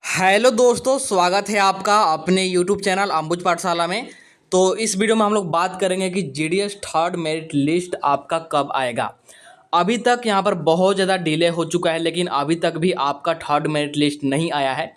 Hello दोस्तों, स्वागत है आपका अपने यूट्यूब चैनल अंबुज पाठशाला में। तो इस वीडियो में हम लोग बात करेंगे कि जीडीएस थर्ड मेरिट लिस्ट आपका कब आएगा। अभी तक यहाँ पर बहुत ज़्यादा डिले हो चुका है, लेकिन अभी तक भी आपका थर्ड मेरिट लिस्ट नहीं आया है।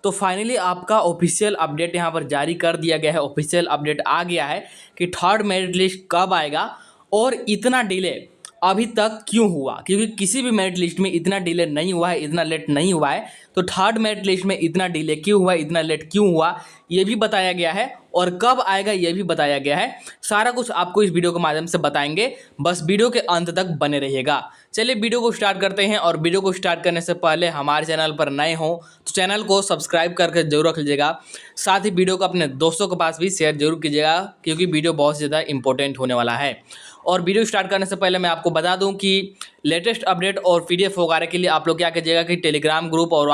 तो फाइनली आपका ऑफिशियल अपडेट यहाँ पर जारी कर दिया गया है। ऑफिशियल अपडेट आ गया है कि थर्ड मेरिट लिस्ट कब आएगा और इतना डिले अभी तक क्यों हुआ, क्योंकि किसी भी मेरिट लिस्ट में इतना डिले नहीं हुआ है, इतना लेट नहीं हुआ है। तो थर्ड मेरिट लिस्ट में इतना डिले क्यों हुआ, इतना लेट क्यों हुआ, ये भी बताया गया है और कब आएगा ये भी बताया गया है। सारा कुछ आपको इस वीडियो के माध्यम से बताएंगे, बस वीडियो के अंत तक बने रहिएगा। चलिए वीडियो को स्टार्ट करते हैं। और वीडियो को स्टार्ट करने से पहले हमारे चैनल पर नए हो तो चैनल को सब्सक्राइब करके जरूर रख लीजिएगा। साथ ही वीडियो को अपने दोस्तों के पास भी शेयर जरूर कीजिएगा, क्योंकि वीडियो बहुत ज़्यादा इंपॉर्टेंट होने वाला है। और वीडियो स्टार्ट करने से पहले मैं आपको बता दूं कि लेटेस्ट अपडेट और पीडीएफ वगैरह के लिए आप लोग क्या कीजिएगा कि टेलीग्राम ग्रुप और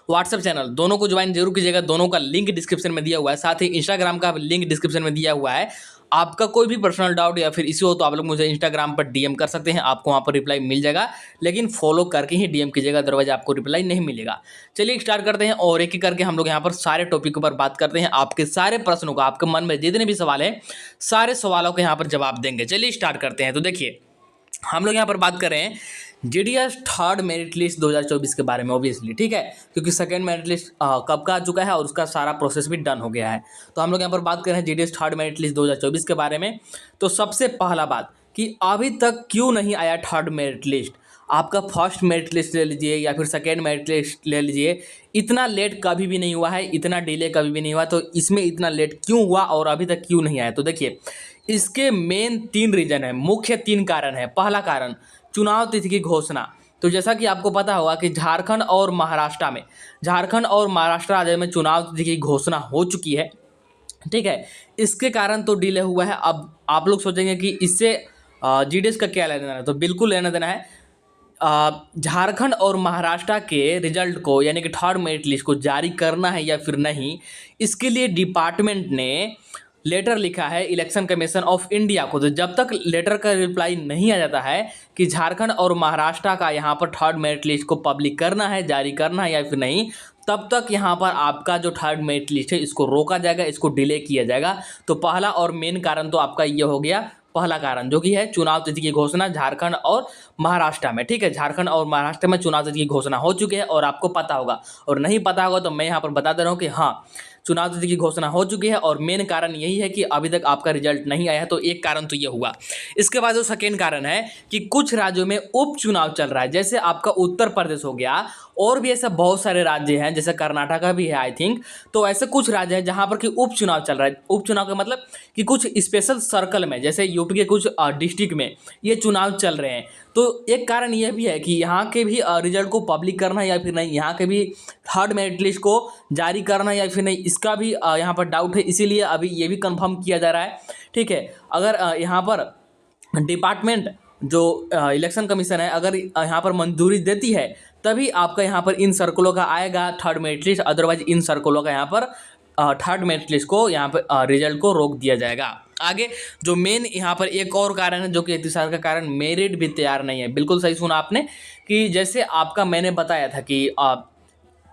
व्हाट्सएप चैनल दोनों को ज्वाइन जरूर कीजिएगा। दोनों का लिंक डिस्क्रिप्शन में दिया हुआ है, साथ ही इंस्टाग्राम का लिंक डिस्क्रिप्शन में दिया हुआ है। आपका कोई भी पर्सनल डाउट या फिर इश्यू हो तो आप लोग मुझे इंस्टाग्राम पर डीएम कर सकते हैं, आपको वहाँ पर रिप्लाई मिल जाएगा। लेकिन फॉलो करके ही डीएम कीजिएगा, अदरवाइज आपको रिप्लाई नहीं मिलेगा। चलिए स्टार्ट करते हैं और एक एक करके हम लोग यहाँ पर सारे टॉपिक पर बात करते हैं। आपके सारे प्रश्नों का, आपके मन में जितने भी सवाल हैं, सारे सवालों के यहाँ पर जवाब देंगे। चलिए स्टार्ट करते हैं। तो देखिए, हम लोग यहाँ पर बात कर रहे हैं जीडीएस थर्ड मेरिट लिस्ट 2024 के बारे में, ऑब्वियसली, ठीक है, क्योंकि सेकंड मेरिट लिस्ट कब का आ चुका है और उसका सारा प्रोसेस भी डन हो गया है। तो हम लोग यहाँ पर बात कर रहे हैं जीडीएस थर्ड मेरिट लिस्ट 2024 के बारे में। तो सबसे पहला बात कि अभी तक क्यों नहीं आया थर्ड मेरिट लिस्ट। आपका फर्स्ट मेरिट लिस्ट ले लीजिए या फिर सेकेंड मेरिट लिस्ट ले लीजिए, इतना लेट कभी भी नहीं हुआ है, इतना डिले कभी भी नहीं हुआ। तो इसमें इतना लेट क्यों हुआ और अभी तक क्यों नहीं आया? तो देखिए, इसके मेन 3 रीजन है, मुख्य 3 कारण है। पहला कारण, चुनाव तिथि की घोषणा। तो जैसा कि आपको पता होगा कि झारखंड और महाराष्ट्र राज्य में चुनाव तिथि की घोषणा हो चुकी है, ठीक है। इसके कारण तो डिले हुआ है। अब आप लोग सोचेंगे कि इससे जीडीएस का क्या लेना देना है, तो बिल्कुल लेना देना है। झारखंड और महाराष्ट्र के रिजल्ट को, यानी कि थर्ड मेरिट लिस्ट को जारी करना है या फिर नहीं, इसके लिए डिपार्टमेंट ने लेटर लिखा है इलेक्शन कमीशन ऑफ इंडिया को। तो जब तक लेटर का रिप्लाई नहीं आ जाता है कि झारखंड और महाराष्ट्र का यहाँ पर थर्ड मेरिट लिस्ट को पब्लिक करना है, जारी करना है या फिर नहीं, तब तक यहाँ पर आपका जो थर्ड मेरिट लिस्ट है इसको रोका जाएगा, इसको डिले किया जाएगा। तो पहला और मेन कारण तो आपका ये हो गया, पहला कारण जो कि है चुनाव तिथि की घोषणा झारखंड और महाराष्ट्र में, ठीक है। झारखंड और महाराष्ट्र में चुनाव तिथि की घोषणा हो चुकी है और आपको पता होगा, और नहीं पता होगा तो मैं यहाँ पर बता दे रहा हूँ कि हाँ, चुनाव तिथि की घोषणा हो चुकी है और मेन कारण यही है कि अभी तक आपका रिजल्ट नहीं आया है। तो एक कारण तो ये हुआ। इसके बाद जो सेकेंड कारण है कि कुछ राज्यों में उपचुनाव चल रहा है, जैसे आपका उत्तर प्रदेश हो गया, और भी ऐसे बहुत सारे राज्य हैं, जैसे कर्नाटका भी है आई थिंक। तो ऐसे कुछ राज्य हैं जहां पर कि उपचुनाव चल रहा है। उपचुनाव का मतलब कि कुछ स्पेशल सर्कल में, जैसे यूपी के कुछ डिस्ट्रिक्ट में ये चुनाव चल रहे हैं। तो एक कारण यह भी है कि यहाँ के भी रिजल्ट को पब्लिक करना है या फिर नहीं, यहाँ के भी थर्ड मेरिट लिस्ट को जारी करना है या फिर नहीं, इसका भी यहाँ पर डाउट है। इसीलिए अभी ये भी कंफर्म किया जा रहा है, ठीक है। अगर यहाँ पर डिपार्टमेंट जो इलेक्शन कमीशन है अगर यहाँ पर मंजूरी देती है, तभी आपका यहाँ पर इन सर्कलों का आएगा थर्ड मेरिट लिस्ट, अदरवाइज इन सर्कलों का यहाँ पर थर्ड मेरिट लिस्ट को यहाँ पर रिजल्ट को रोक दिया जाएगा। आगे जो मेन यहाँ पर एक और कारण है, जो कि तीसरा का कारण, मेरिट भी तैयार नहीं है। बिल्कुल सही सुना आपने कि जैसे आपका मैंने बताया था कि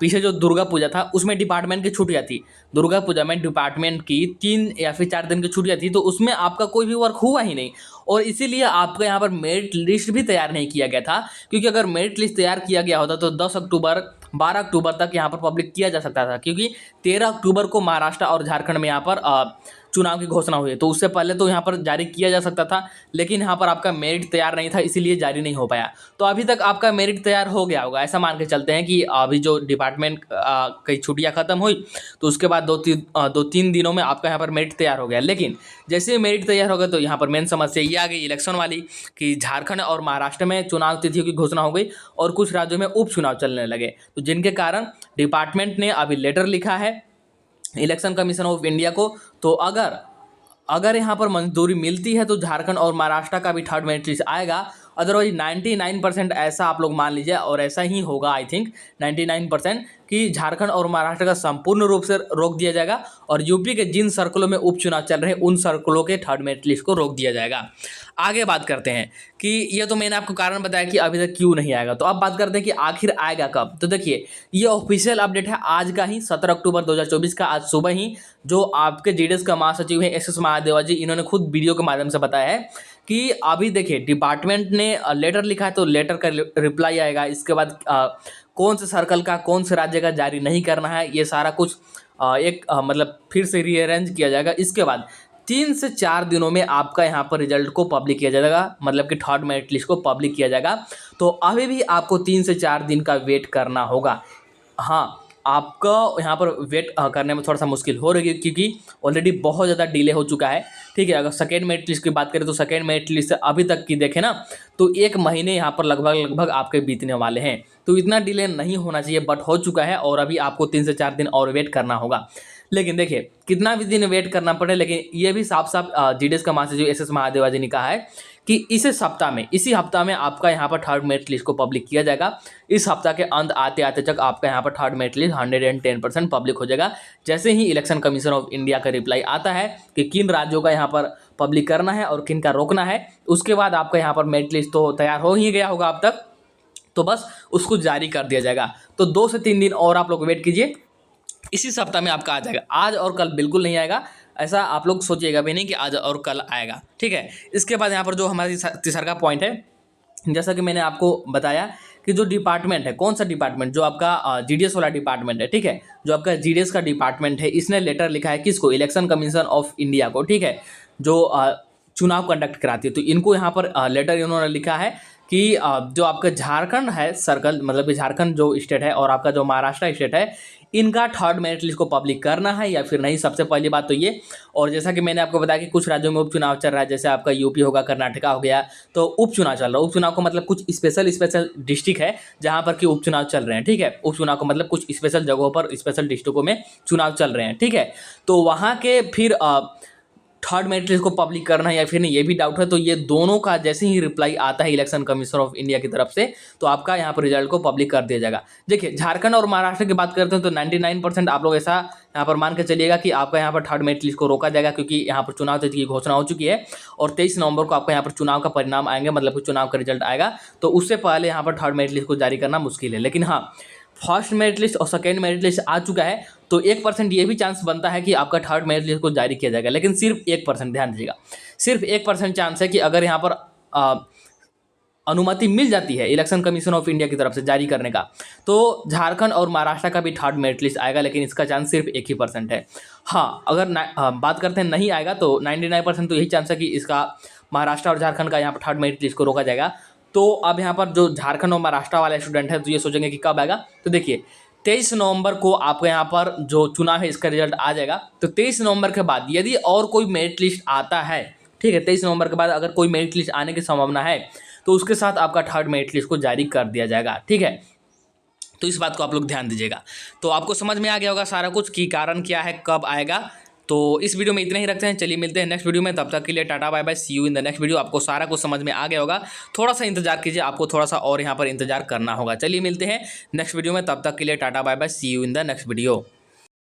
पीछे जो दुर्गा पूजा था उसमें डिपार्टमेंट की छुट्टियां थी। दुर्गा पूजा में डिपार्टमेंट की 3 या फिर 4 दिन की छुट्टियां थी, तो उसमें आपका कोई भी वर्क हुआ ही नहीं, और इसीलिए आपका यहाँ पर मेरिट लिस्ट भी तैयार नहीं किया गया था। क्योंकि अगर मेरिट लिस्ट तैयार किया गया होता तो 10 अक्टूबर 12 अक्टूबर तक यहाँ पर पब्लिक किया जा सकता था, क्योंकि 13 अक्टूबर को महाराष्ट्र और झारखंड में यहाँ पर चुनाव की घोषणा हुई है। तो उससे पहले तो यहाँ पर जारी किया जा सकता था, लेकिन यहाँ पर आपका मेरिट तैयार नहीं था, इसीलिए जारी नहीं हो पाया। तो अभी तक आपका मेरिट तैयार हो गया होगा, ऐसा मान के चलते हैं कि अभी जो डिपार्टमेंट की छुट्टियाँ खत्म हुई तो उसके बाद 2-3 दिनों में आपका यहाँ पर मेरिट तैयार हो गया। लेकिन जैसे ही मेरिट तैयार हो गया तो यहाँ पर मेन समस्या ये आ गई इलेक्शन वाली, कि झारखंड और महाराष्ट्र में चुनाव तिथियों की घोषणा हो गई और कुछ राज्यों में उपचुनाव चलने लगे। तो जिनके कारण डिपार्टमेंट ने अभी लेटर लिखा है इलेक्शन कमीशन ऑफ इंडिया को। तो अगर यहाँ पर मंजूरी मिलती है तो झारखंड और महाराष्ट्र का भी थर्ड मेरिट लिस्ट आएगा, अदरवाइज 99% ऐसा आप लोग मान लीजिए, और ऐसा ही होगा आई थिंक 99% कि झारखंड और महाराष्ट्र का संपूर्ण रूप से रोक दिया जाएगा, और यूपी के जिन सर्कलों में उपचुनाव चल रहे हैं उन सर्कलों के थर्ड मेरिट लिस्ट को रोक दिया जाएगा। आगे बात करते हैं कि ये तो मैंने आपको कारण बताया कि अभी तक क्यों नहीं आएगा, तो अब बात करते हैं कि आखिर आएगा कब। तो देखिए, ये ऑफिशियल अपडेट है आज का ही 17 अक्टूबर 2024 का, आज सुबह ही जो आपके जीडीएस का महासचिव है एस महादेवा जी, इन्होंने खुद वीडियो के माध्यम से बताया है कि अभी देखिए डिपार्टमेंट ने लेटर लिखा है तो लेटर का रिप्लाई आएगा, इसके बाद कौन से सर्कल का कौन से राज्य का जारी नहीं करना है ये सारा कुछ मतलब फिर से रीअरेंज किया जाएगा। इसके बाद 3 से 4 दिनों में आपका यहाँ पर रिजल्ट को पब्लिक किया जाएगा, मतलब कि थर्ड मेरिट लिस्ट को पब्लिक किया जाएगा। तो अभी भी आपको 3 से 4 दिन का वेट करना होगा। हाँ, आपका यहाँ पर वेट करने में थोड़ा सा मुश्किल हो रही है क्योंकि ऑलरेडी बहुत ज़्यादा डिले हो चुका है। ठीक है, अगर सेकेंड मेरिट लिस्ट की बात करें तो सेकेंड मेरिट लिस्ट से अभी तक की देखें ना तो 1 महीने यहाँ पर लगभग आपके बीतने वाले हैं। तो इतना डिले नहीं होना चाहिए, बट हो चुका है और अभी आपको 3 से 4 दिन और वेट करना होगा। लेकिन देखिए कितना भी दिन वेट करना पड़े, लेकिन ये भी साफ साफ जीडीएस का महासचिव एस महादेवा जी ने कहा है कि इसी हफ्ता में आपका यहाँ पर थर्ड मेरिट लिस्ट को पब्लिक किया जाएगा। इस हफ्ता के अंत आते आते तक आपका यहाँ पर थर्ड मेरिट लिस्ट 110% पब्लिक हो जाएगा। जैसे ही इलेक्शन कमीशन ऑफ इंडिया का रिप्लाई आता है कि किन राज्यों का यहाँ पर पब्लिक करना है और किन का रोकना है, उसके बाद आपका यहाँ पर मेरिट लिस्ट तो तैयार हो ही गया होगा अब तक, तो बस उसको जारी कर दिया जाएगा। तो 2 से 3 दिन और आप लोग वेट कीजिए, इसी सप्ताह में आपका आ जाएगा। आज और कल बिल्कुल नहीं आएगा, ऐसा आप लोग सोचिएगा भी नहीं कि आज और कल आएगा। ठीक है, इसके बाद यहाँ पर जो हमारा तीसरा का पॉइंट है, जैसा कि मैंने आपको बताया कि जो डिपार्टमेंट है, कौन सा डिपार्टमेंट, जो आपका जीडीएस वाला डिपार्टमेंट है, ठीक है, जो आपका जीडीएस का डिपार्टमेंट है, इसने लेटर लिखा है किसको, इलेक्शन कमीशन ऑफ इंडिया को। ठीक है, जो चुनाव कंडक्ट कराती है, तो इनको यहाँ पर लेटर इन्होंने लिखा है कि जो आपका झारखंड है सर्कल, मतलब कि झारखंड जो स्टेट है और आपका जो महाराष्ट्र स्टेट है, इनका थर्ड मेरिट लिस्ट को पब्लिक करना है या फिर नहीं, सबसे पहली बात तो ये। और जैसा कि मैंने आपको बताया कि कुछ राज्यों में उपचुनाव चल रहा है, जैसे आपका यूपी होगा, कर्नाटका हो गया, तो उपचुनाव चल रहा है। उपचुनाव को मतलब कुछ स्पेशल डिस्ट्रिक्ट है जहाँ पर कि उपचुनाव चल रहे हैं। ठीक है, उपचुनाव को मतलब कुछ स्पेशल जगहों पर स्पेशल डिस्ट्रिक्टों में चुनाव चल रहे हैं। ठीक है, तो वहाँ के फिर थर्ड मेरिट लिस्ट को पब्लिक करना है या फिर नहीं, ये भी डाउट है। तो ये दोनों का जैसे ही रिप्लाई आता है इलेक्शन कमीशन ऑफ इंडिया की तरफ से, तो आपका यहाँ पर रिजल्ट को पब्लिक कर दिया जाएगा। देखिए, झारखंड और महाराष्ट्र की बात करते हैं तो 99% आप लोग ऐसा यहाँ पर मान के चलिएगा कि आपका यहाँ पर थर्ड मेरिट लिस्ट को रोका जाएगा, क्योंकि यहाँ पर चुनाव तिथि की घोषणा हो चुकी है और 23 नवंबर को आपका यहाँ पर चुनाव का परिणाम आएंगे, मतलब कि चुनाव का रिजल्ट आएगा। तो उससे पहले यहाँ पर थर्ड मेरिट लिस्ट को जारी करना मुश्किल है। लेकिन हाँ, फर्स्ट मेरिट लिस्ट और सेकेंड मेरिट लिस्ट आ चुका है, तो 1% ये भी चांस बनता है कि आपका थर्ड मेरिट लिस्ट को जारी किया जाएगा। लेकिन सिर्फ 1%, ध्यान दीजिएगा, सिर्फ 1% चांस है कि अगर यहाँ पर अनुमति मिल जाती है इलेक्शन कमीशन ऑफ इंडिया की तरफ से जारी करने का, तो झारखंड और महाराष्ट्र का भी थर्ड मेरिट लिस्ट आएगा, लेकिन इसका चांस सिर्फ 1% है। हाँ, अगर बात करते हैं नहीं आएगा तो 99% तो यही चांस है कि इसका महाराष्ट्र और झारखंड का यहाँ पर थर्ड मेरिट लिस्ट को रोका जाएगा। तो अब यहाँ पर जो झारखंड और महाराष्ट्र वाले स्टूडेंट हैं तो ये सोचेंगे कि कब आएगा, तो देखिए 23 नवंबर को आपको यहाँ पर जो चुनाव है इसका रिजल्ट आ जाएगा। तो 23 नवंबर के बाद यदि और कोई मेरिट लिस्ट आता है, ठीक है, 23 नवंबर के बाद अगर कोई मेरिट लिस्ट आने की संभावना है तो उसके साथ आपका थर्ड मेरिट लिस्ट को जारी कर दिया जाएगा। ठीक है, तो इस बात को आप लोग ध्यान दीजिएगा। तो आपको समझ में आ गया होगा सारा कुछ कि कारण क्या है, कब आएगा। तो इस वीडियो में इतना ही रखते हैं, चलिए मिलते हैं नेक्स्ट वीडियो में। तब तक के लिए tata bye bye, see you in the next video. आपको सारा कुछ समझ में आ गया होगा, थोड़ा सा इंतजार कीजिए, आपको थोड़ा सा और यहाँ पर इंतजार करना होगा। चलिए मिलते हैं नेक्स्ट वीडियो में, तब तक के लिए tata bye bye, see you in the next video.